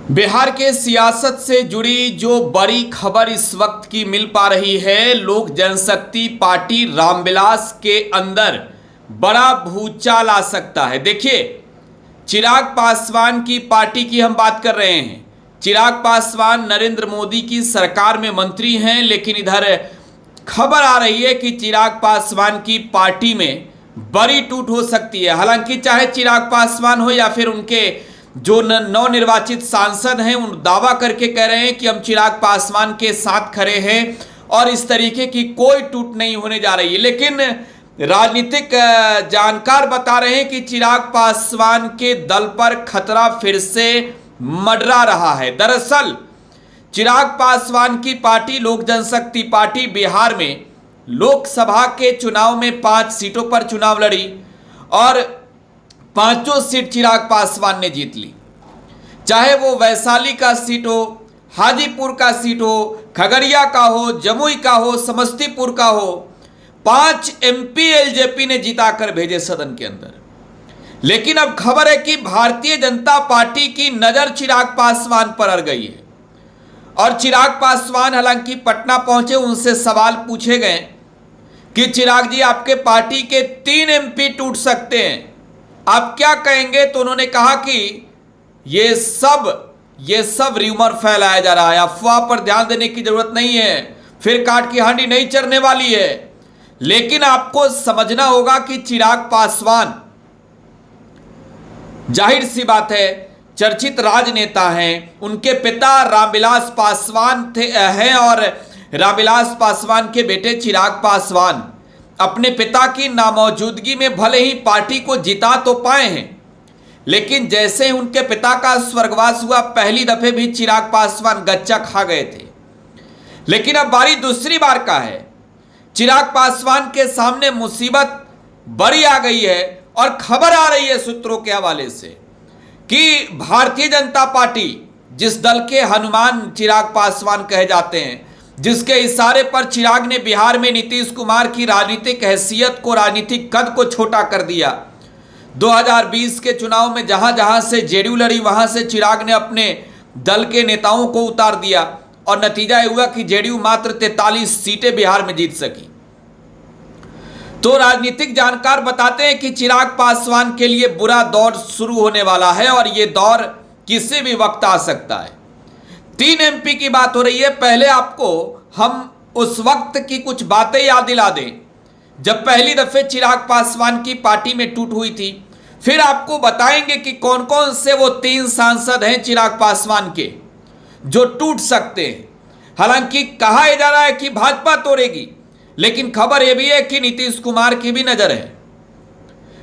बिहार के सियासत से जुड़ी जो बड़ी खबर इस वक्त की मिल पा रही है, लोक जनशक्ति पार्टी रामविलास के अंदर बड़ा भूचाल आ सकता है। देखिए, चिराग पासवान की पार्टी की हम बात कर रहे हैं। चिराग पासवान नरेंद्र मोदी की सरकार में मंत्री हैं, लेकिन इधर खबर आ रही है कि चिराग पासवान की पार्टी में बड़ी टूट हो सकती है। हालांकि चाहे चिराग पासवान हो या फिर उनके जो नवनिर्वाचित सांसद हैं, उन दावा करके कह रहे हैं कि हम चिराग पासवान के साथ खड़े हैं और इस तरीके की कोई टूट नहीं होने जा रही है। लेकिन राजनीतिक जानकार बता रहे हैं कि चिराग पासवान के दल पर खतरा फिर से मंडरा रहा है। दरअसल चिराग पासवान की पार्टी लोक जनशक्ति पार्टी बिहार में लोकसभा के चुनाव में 5 सीटों पर चुनाव लड़ी और 5 सीट चिराग पासवान ने जीत ली। चाहे वो वैशाली का सीट हो, हाजीपुर का सीट हो, खगड़िया का हो, जमुई का हो, समस्तीपुर का हो, 5 एमपी एलजेपी ने जिताकर भेजे सदन के अंदर। लेकिन अब खबर है कि भारतीय जनता पार्टी की नजर चिराग पासवान पर अड़ गई है और चिराग पासवान हालांकि पटना पहुंचे, उनसे सवाल पूछे गए कि चिराग जी, आपके पार्टी के 3 एमपी टूट सकते हैं, आप क्या कहेंगे? तो उन्होंने कहा कि ये सब र्यूमर फैलाया जा रहा है, अफवाह पर ध्यान देने की जरूरत नहीं है, फिर काट की हांडी नहीं चढ़ने वाली है। लेकिन आपको समझना होगा कि चिराग पासवान जाहिर सी बात है चर्चित राजनेता हैं। उनके पिता रामविलास पासवान हैं और रामविलास पासवान के बेटे चिराग पासवान अपने पिता की नामौजूदगी में भले ही पार्टी को जिता तो पाए हैं, लेकिन जैसे ही उनके पिता का स्वर्गवास हुआ, पहली दफे भी चिराग पासवान गच्चा खा गए थे। लेकिन अब बारी दूसरी बार का है। चिराग पासवान के सामने मुसीबत बड़ी आ गई है और खबर आ रही है सूत्रों के हवाले से कि भारतीय जनता पार्टी, जिस दल के हनुमान चिराग पासवान कहे जाते हैं, जिसके इशारे पर चिराग ने बिहार में नीतीश कुमार की राजनीतिक हैसियत को, राजनीतिक कद को छोटा कर दिया। 2020 के चुनाव में जहां जहां से जेडीयू लड़ी, वहां से चिराग ने अपने दल के नेताओं को उतार दिया और नतीजा यह हुआ कि जेडीयू मात्र 43 सीटें बिहार में जीत सकी। तो राजनीतिक जानकार बताते हैं कि चिराग पासवान के लिए बुरा दौर शुरू होने वाला है और यह दौर किसी भी वक्त आ सकता है। 3 एमपी की बात हो रही है। पहले आपको हम उस वक्त की कुछ बातें याद दिला दें जब पहली दफे चिराग पासवान की पार्टी में टूट हुई थी। फिर आपको बताएंगे कि कौन कौन से वो 3 सांसद हैं चिराग पासवान के जो टूट सकते हैं। हालांकि कहा जा रहा है कि भाजपा तोड़ेगी, लेकिन खबर यह भी है कि नीतीश कुमार की भी नजर है।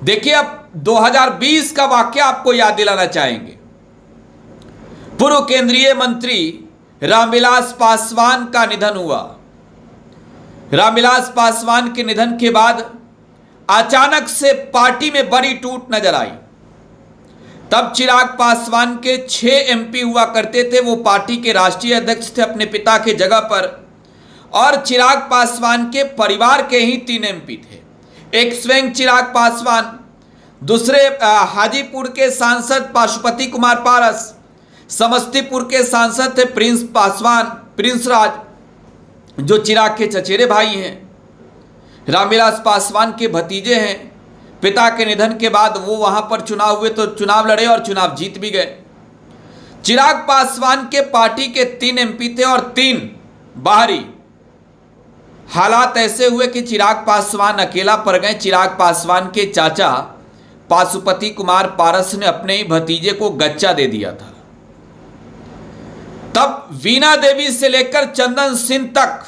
देखिए, अब 2020 का वाकया आपको याद दिलाना चाहेंगे। पूर्व केंद्रीय मंत्री रामविलास पासवान का निधन हुआ। रामविलास पासवान के निधन के बाद अचानक से पार्टी में बड़ी टूट नजर आई। तब चिराग पासवान के 6 एमपी हुआ करते थे, वो पार्टी के राष्ट्रीय अध्यक्ष थे अपने पिता के जगह पर, और चिराग पासवान के परिवार के ही 3 एमपी थे। एक स्वयं चिराग पासवान, दूसरे हाजीपुर के सांसद पाशुपति कुमार पारस, समस्तीपुर के सांसद थे प्रिंस राज, जो चिराग के चचेरे भाई हैं, रामविलास पासवान के भतीजे हैं। पिता के निधन के बाद वो वहां पर चुनाव हुए तो चुनाव लड़े और चुनाव जीत भी गए। चिराग पासवान के पार्टी के 3 एमपी थे और 3 बाहरी। हालात ऐसे हुए कि चिराग पासवान अकेला पड़ गए। चिराग पासवान के चाचा पाशुपति कुमार पारस ने अपने ही भतीजे को गच्चा दे दिया था। तब वीणा देवी से लेकर चंदन सिंह तक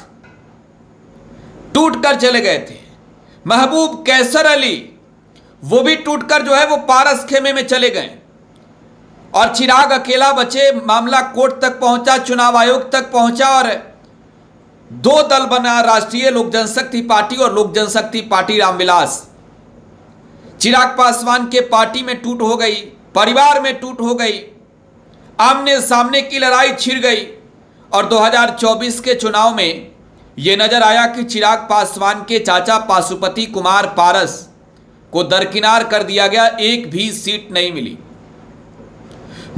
टूटकर चले गए थे। महबूब कैसर अली वो भी टूटकर जो है वो पारस खेमे में चले गए और चिराग अकेला बचे। मामला कोर्ट तक पहुंचा, चुनाव आयोग तक पहुंचा और 2 दल बना, राष्ट्रीय लोक जनशक्ति पार्टी और लोक जनशक्ति पार्टी रामविलास। चिराग पासवान के पार्टी में टूट हो गई, परिवार में टूट हो गई, आमने सामने की लड़ाई छिड़ गई और 2024 के चुनाव में यह नजर आया कि चिराग पासवान के चाचा पाशुपति कुमार पारस को दरकिनार कर दिया गया, एक भी सीट नहीं मिली।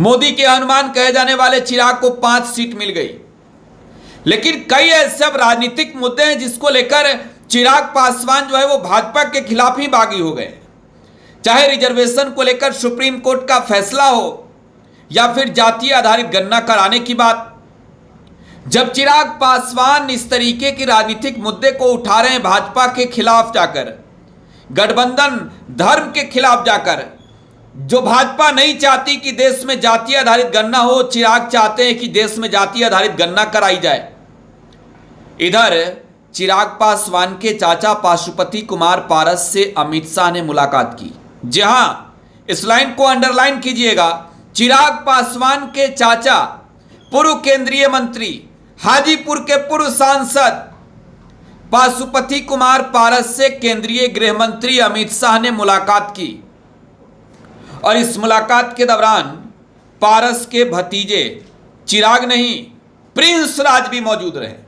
मोदी के हनुमान कहे जाने वाले चिराग को 5 सीट मिल गई। लेकिन कई ऐसे अब राजनीतिक मुद्दे हैं जिसको लेकर चिराग पासवान जो है वो भाजपा के खिलाफ ही बागी हो गए। चाहे रिजर्वेशन को लेकर सुप्रीम कोर्ट का फैसला हो या फिर जातीय आधारित गणना कराने की बात। जब चिराग पासवान इस तरीके के राजनीतिक मुद्दे को उठा रहे हैं भाजपा के खिलाफ जाकर, गठबंधन धर्म के खिलाफ जाकर, जो भाजपा नहीं चाहती कि देश में जातीय आधारित गणना हो, चिराग चाहते हैं कि देश में जातीय आधारित गणना कराई जाए। इधर चिराग पासवान के चाचा पाशुपति कुमार पारस से अमित शाह ने मुलाकात की। जी हां, इस लाइन को अंडरलाइन कीजिएगा। चिराग पासवान के चाचा पूर्व केंद्रीय मंत्री, हाजीपुर के पूर्व सांसद पाशुपति कुमार पारस से केंद्रीय गृह मंत्री अमित शाह ने मुलाकात की और इस मुलाकात के दौरान पारस के भतीजे चिराग नहीं प्रिंस राज भी मौजूद रहे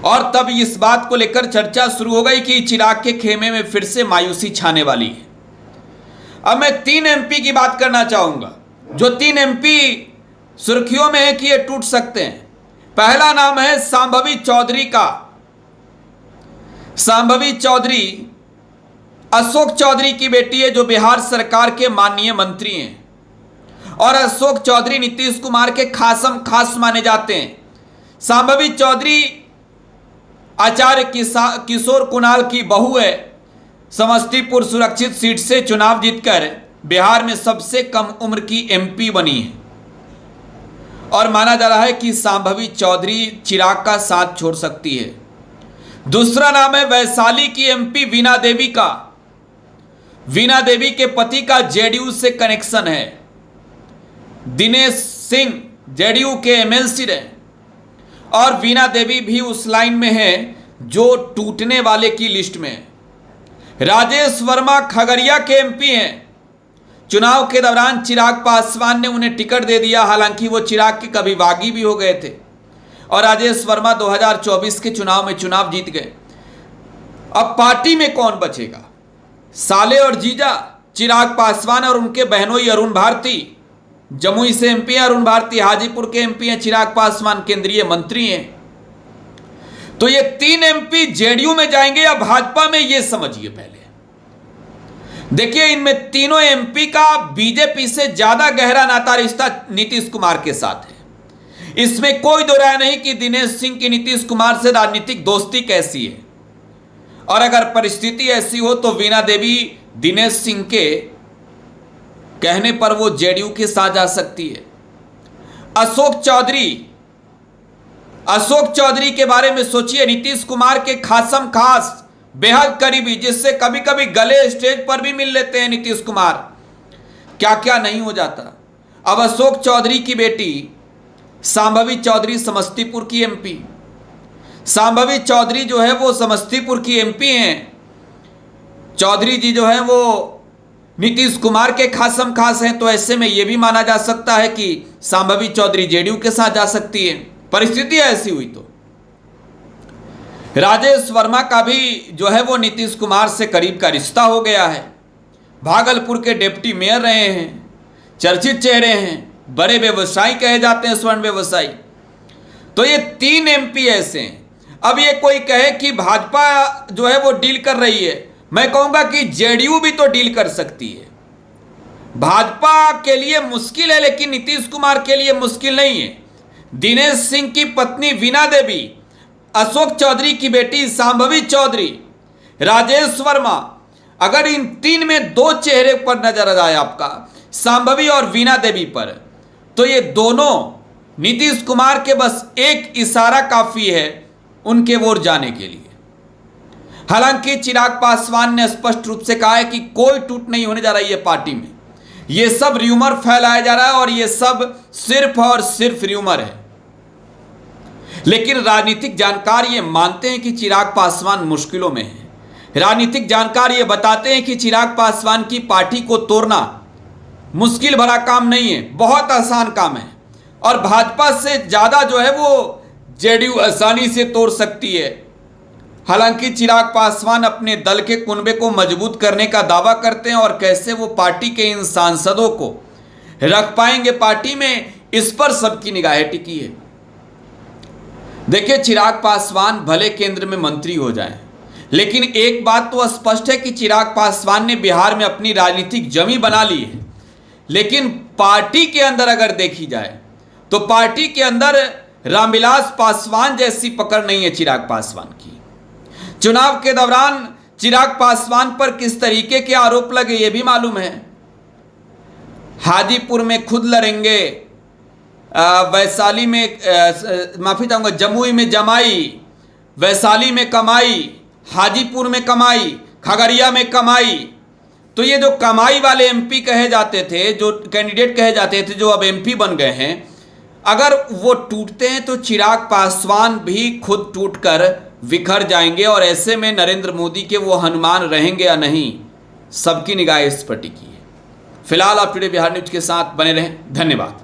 और तब इस बात को लेकर चर्चा शुरू हो गई कि चिराग के खेमे में फिर से मायूसी छाने वाली है। अब मैं 3 एमपी की बात करना चाहूंगा, जो 3 एमपी सुर्खियों में है कि ये टूट सकते हैं। पहला नाम है सांभवी चौधरी का। सांभवी चौधरी अशोक चौधरी की बेटी है, जो बिहार सरकार के माननीय मंत्री हैं और अशोक चौधरी नीतीश कुमार के खासम खास माने जाते हैं। सांभवी चौधरी आचार्य किशोर कुणाल की बहू है। समस्तीपुर सुरक्षित सीट से चुनाव जीतकर बिहार में सबसे कम उम्र की एमपी बनी है और माना जा रहा है कि सांभवी चौधरी चिराग का साथ छोड़ सकती है। दूसरा नाम है वैशाली की एमपी वीणा देवी का। वीणा देवी के पति का जेडीयू से कनेक्शन है। दिनेश सिंह जेडीयू के एमएलसी रहे और वीणा देवी भी उस लाइन में है जो टूटने वाले की लिस्ट में है। राजेश वर्मा खगड़िया के एमपी हैं। चुनाव के दौरान चिराग पासवान ने उन्हें टिकट दे दिया, हालांकि वो चिराग के कभी बागी भी हो गए थे और राजेश वर्मा 2024 के चुनाव में चुनाव जीत गए। अब पार्टी में कौन बचेगा? साले और जीजा चिराग पासवान और उनके बहनोई अरुण भारती, जमुई से एमपी हैं अरुण भारती, हाजीपुर के एमपी हैं चिराग पासवान, केंद्रीय मंत्री हैं। तो ये 3 एमपी जेडीयू में जाएंगे या भाजपा में, ये समझिए पहले। देखिए, इनमें तीनों एमपी का बीजेपी से ज्यादा गहरा नाता रिश्ता नीतीश कुमार के साथ है। इसमें कोई दो राय नहीं कि दिनेश सिंह की नीतीश कुमार से राजनीतिक दोस्ती कैसी है और अगर परिस्थिति ऐसी हो तो वीणा देवी दिनेश सिंह के कहने पर वो जेडीयू के साथ जा सकती है। अशोक चौधरी के बारे में सोचिए, नीतीश कुमार के खासम खास, बेहद करीबी, जिससे कभी कभी गले स्टेज पर भी मिल लेते हैं नीतीश कुमार। क्या क्या नहीं हो जाता। अब अशोक चौधरी की बेटी सांभवी चौधरी समस्तीपुर की एमपी। सांभवी चौधरी जो है वो समस्तीपुर की एमपी हैं। चौधरी जी जो है वो नीतीश कुमार के खासम खास हैं, तो ऐसे में यह भी माना जा सकता है कि सांभवी चौधरी जेडीयू के साथ जा सकती है, परिस्थिति ऐसी हुई तो। राजेश वर्मा का भी जो है वो नीतीश कुमार से करीब का रिश्ता हो गया है। भागलपुर के डिप्टी मेयर रहे हैं, चर्चित चेहरे हैं, बड़े व्यवसायी कहे जाते हैं, स्वर्ण व्यवसायी। तो ये 3 एमपी ऐसे हैं। अब ये कोई कहे कि भाजपा जो है वो डील कर रही है, मैं कहूंगा कि जेडीयू भी तो डील कर सकती है। भाजपा के लिए मुश्किल है लेकिन नीतीश कुमार के लिए मुश्किल नहीं है। दिनेश सिंह की पत्नी वीणा देवी, अशोक चौधरी की बेटी सांभवी चौधरी, राजेश वर्मा, अगर इन 3 में 2 चेहरे पर नजर आए आपका, सांभवी और वीणा देवी पर, तो ये दोनों नीतीश कुमार के बस एक इशारा काफी है उनके ओर जाने के लिए। हालांकि चिराग पासवान ने स्पष्ट रूप से कहा है कि कोई टूट नहीं होने जा रही है पार्टी में। यह सब र्यूमर फैलाया जा रहा है और यह सब सिर्फ और सिर्फ र्यूमर है। लेकिन राजनीतिक जानकार ये मानते हैं कि चिराग पासवान मुश्किलों में है। राजनीतिक जानकार ये बताते हैं कि चिराग पासवान की पार्टी को तोड़ना मुश्किल भरा काम नहीं है, बहुत आसान काम है और भाजपा से ज़्यादा जो है वो जेडीयू आसानी से तोड़ सकती है। हालांकि चिराग पासवान अपने दल के कुनबे को मजबूत करने का दावा करते हैं और कैसे वो पार्टी के इन सांसदों को रख पाएंगे पार्टी में, इस पर सबकी निगाहें टिकी है। देखिए, चिराग पासवान भले केंद्र में मंत्री हो जाएं, लेकिन एक बात तो स्पष्ट है कि चिराग पासवान ने बिहार में अपनी राजनीतिक जमी बना ली है। लेकिन पार्टी के अंदर अगर देखी जाए तो पार्टी के अंदर रामविलास पासवान जैसी पकड़ नहीं है चिराग पासवान की। चुनाव के दौरान चिराग पासवान पर किस तरीके के आरोप लगे ये भी मालूम है। हाजीपुर में खुद लड़ेंगे, वैशाली में माफी चाहूंगा, जमुई में जमाई, वैशाली में कमाई, हाजीपुर में कमाई, खगड़िया में कमाई। तो ये जो कमाई वाले एमपी कहे जाते थे, जो कैंडिडेट कहे जाते थे, जो अब एमपी बन गए हैं, अगर वो टूटते हैं तो चिराग पासवान भी खुद टूटकर बिखर जाएंगे। और ऐसे में नरेंद्र मोदी के वो हनुमान रहेंगे या नहीं, सबकी निगाह इस पर टिकी है। फिलहाल आप टुडे बिहार न्यूज के साथ बने रहें। धन्यवाद।